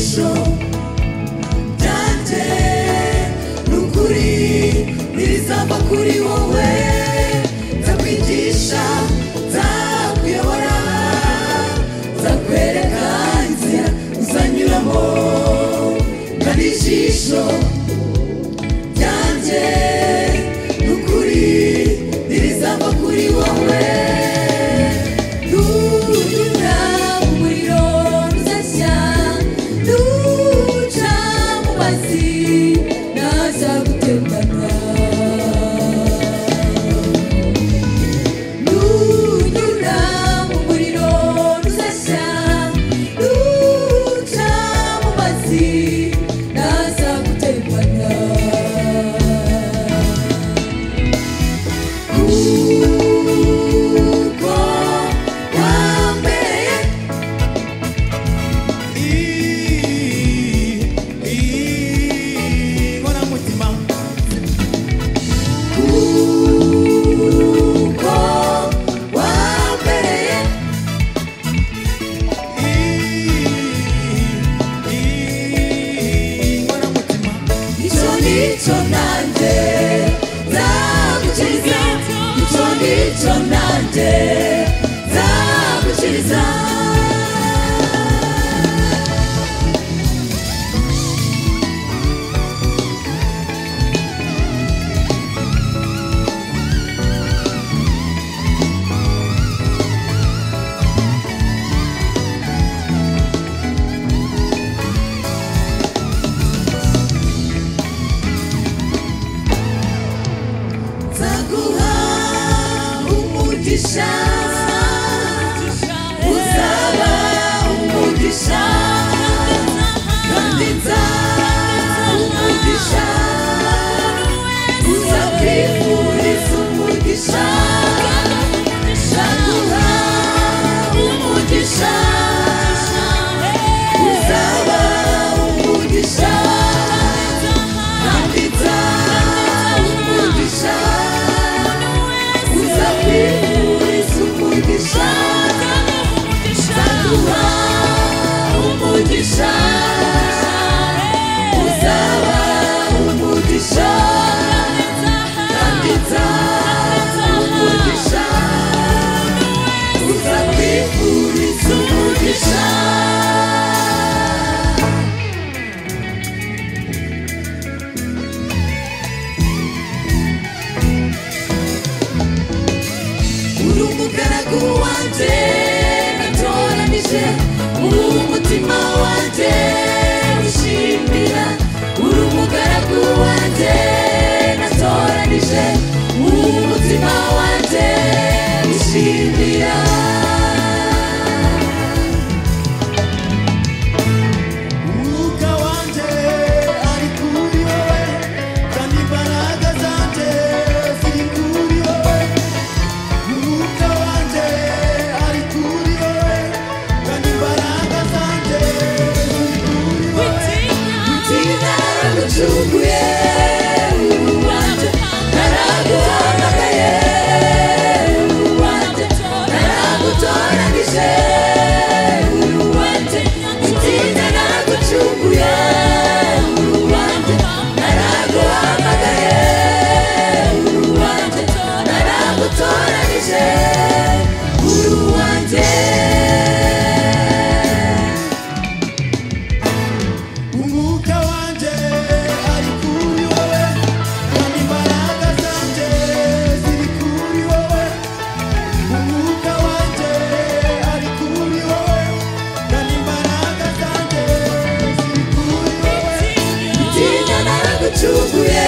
ijisho ryanjye n'ukuri ntirizava kuri wowe nzakwigisha nzakuyobora nzakwereka inzira uzanyuramo kandi ijisho ryanjye n'ukuri ntirizava kuri wowe uzaba umugisha kandi nzawumugisha uzakwifuriza umugisha nzaguha umugisha uzaba umugisha kandi nzawumugisha uzakwifuriza umugisha nzaguha umugisha uzaba umugisha kandi nzawumugisha uzakwifuriza umugisha uri umugaragu wanjye natoranije umutima wanjye ushimira uri umugaragu wanjye natoranije umutima wanjye ushimira umwuka wanjye ari kuri wowe kandi imbaraga zanjye ziri kuri wowe umwuka wanjye ari kuri wowe kandi imbaraga zanjye ziri kuri wowe mutima naragucunguye wanjye naraguhamagaye wanjye naragutoranije wanjye mutima naragucunguye wanjye naraguhamagaye wanjye naragutoranije wanjye umwuka wanjye ari kuri wowe kandi imbaraga zanjye ziri kuri wowe umwuka wanjye ari kuri wowe kandi imbaraga zanjye ziri kuri wowe mutima naragucunguye